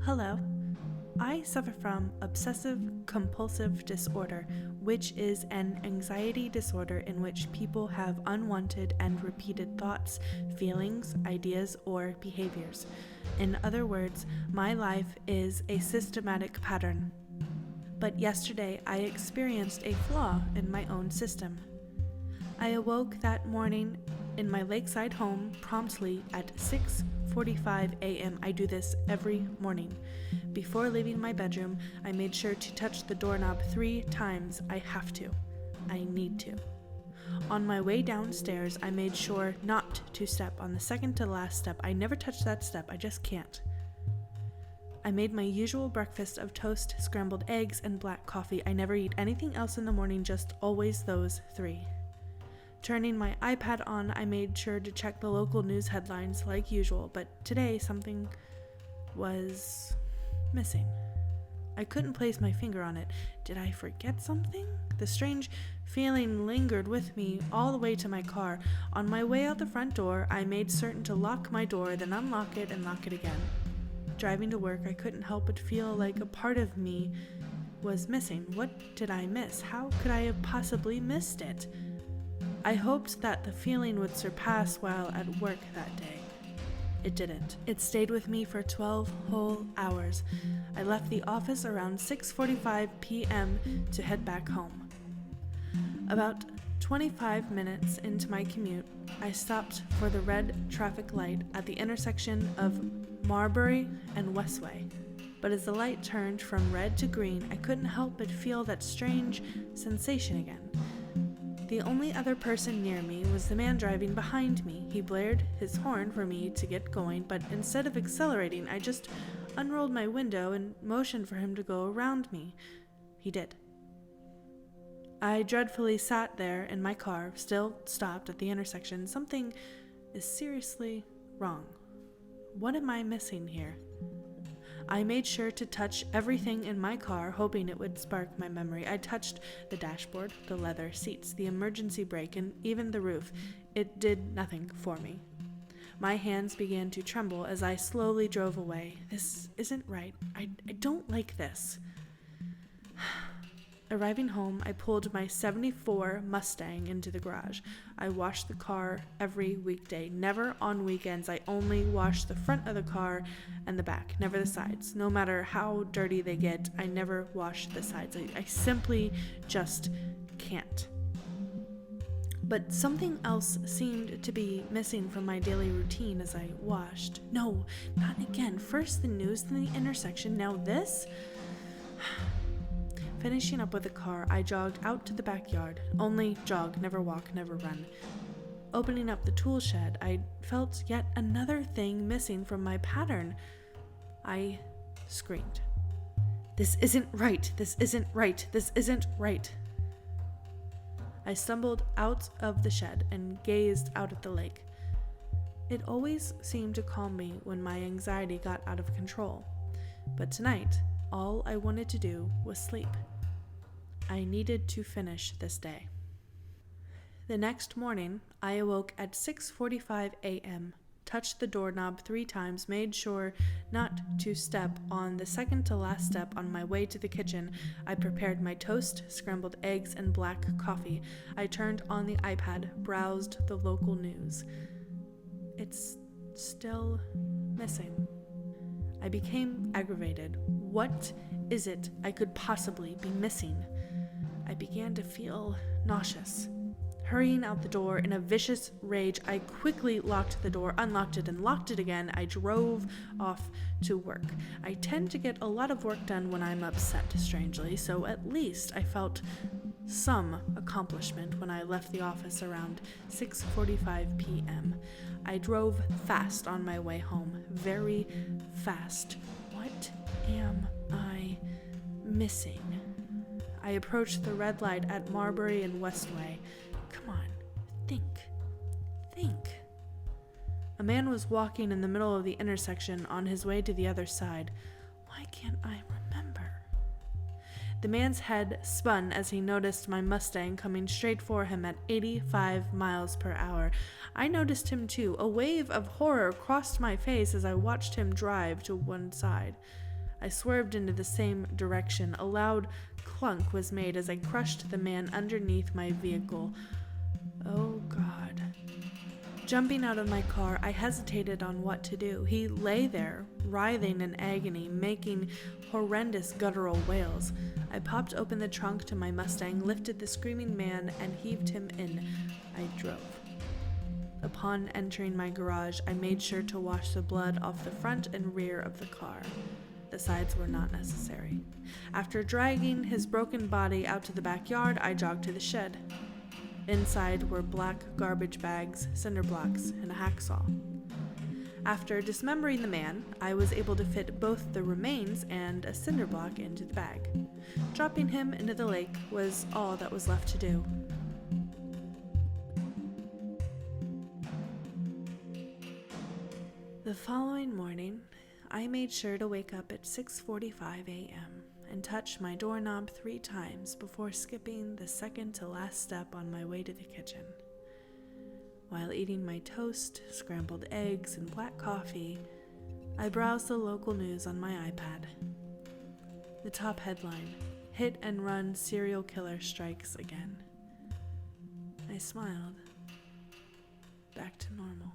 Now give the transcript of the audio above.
Hello. I suffer from obsessive compulsive disorder, which is an anxiety disorder in which people have unwanted and repeated thoughts, feelings, ideas, or behaviors. In other words, my life is a systematic pattern. But yesterday I experienced a flaw in my own system. I awoke that morning in my lakeside home promptly at 6:45 a.m. I do this every morning. Before leaving my bedroom, I made sure to touch the doorknob 3 times. I have to. I need to. On my way downstairs, I made sure not to step on the second to last step. I never touch that step. I just can't. I made my usual breakfast of toast, scrambled eggs, and black coffee. I never eat anything else in the morning, just always those 3. Turning my iPad on, I made sure to check the local news headlines like usual, but today something was missing. I couldn't place my finger on it. Did I forget something? The strange feeling lingered with me all the way to my car. On my way out the front door, I made certain to lock my door, then unlock it and lock it again. Driving to work, I couldn't help but feel like a part of me was missing. What did I miss? How could I have possibly missed it? I hoped that the feeling would surpass while at work that day. It didn't. It stayed with me for 12 whole hours. I left the office around 6:45 p.m. to head back home. About 25 minutes into my commute, I stopped for the red traffic light at the intersection of Marbury and Westway. But as the light turned from red to green, I couldn't help but feel that strange sensation again. The only other person near me was the man driving behind me. He blared his horn for me to get going, but instead of accelerating, I just unrolled my window and motioned for him to go around me. He did. I dreadfully sat there in my car, still stopped at the intersection. Something is seriously wrong. What am I missing here? I made sure to touch everything in my car, hoping it would spark my memory. I touched the dashboard, the leather seats, the emergency brake, and even the roof. It did nothing for me. My hands began to tremble as I slowly drove away. This isn't right. I don't like this. Arriving home, I pulled my '74 Mustang into the garage. I washed the car every weekday, never on weekends. I only wash the front of the car and the back, never the sides. No matter how dirty they get, I never wash the sides. I simply just can't. But something else seemed to be missing from my daily routine as I washed. No, not again. First the news, then the intersection, now this? Finishing up with the car, I jogged out to the backyard. Only jog, never walk, never run. Opening up the tool shed, I felt yet another thing missing from my pattern. I screamed. This isn't right. This isn't right. This isn't right. I stumbled out of the shed and gazed out at the lake. It always seemed to calm me when my anxiety got out of control. But tonight, all I wanted to do was sleep. I needed to finish this day. The next morning, I awoke at 6:45 a.m., touched the doorknob 3 times, made sure not to step on the second to last step on my way to the kitchen. I prepared my toast, scrambled eggs, and black coffee. I turned on the iPad, browsed the local news. It's still missing. I became aggravated. What is it I could possibly be missing? I began to feel nauseous. Hurrying out the door in a vicious rage, I quickly locked the door, unlocked it, and locked it again. I drove off to work. I tend to get a lot of work done when I'm upset, strangely, so at least I felt some accomplishment when I left the office around 6:45 p.m. I drove fast on my way home, very fast. What am I missing? I approached the red light at Marbury and Westway. Come on, think. A man was walking in the middle of the intersection on his way to the other side. Why can't I remember? The man's head spun as he noticed my Mustang coming straight for him at 85 miles per hour. I noticed him too. A wave of horror crossed my face as I watched him drive to one side. I swerved into the same direction. A loud clunk was made as I crushed the man underneath my vehicle. Oh, God. Jumping out of my car, I hesitated on what to do. He lay there, writhing in agony, making horrendous guttural wails. I popped open the trunk to my Mustang, lifted the screaming man, and heaved him in. I drove. Upon entering my garage, I made sure to wash the blood off the front and rear of the car. The sides were not necessary. After dragging his broken body out to the backyard, I jogged to the shed. Inside were black garbage bags, cinder blocks, and a hacksaw. After dismembering the man, I was able to fit both the remains and a cinder block into the bag. Dropping him into the lake was all that was left to do. The following morning, I made sure to wake up at 6:45 a.m. and touch my doorknob 3 times before skipping the second to last step on my way to the kitchen. While eating my toast, scrambled eggs, and black coffee, I browsed the local news on my iPad. The top headline, "Hit and Run Serial Killer Strikes Again." I smiled. Back to normal.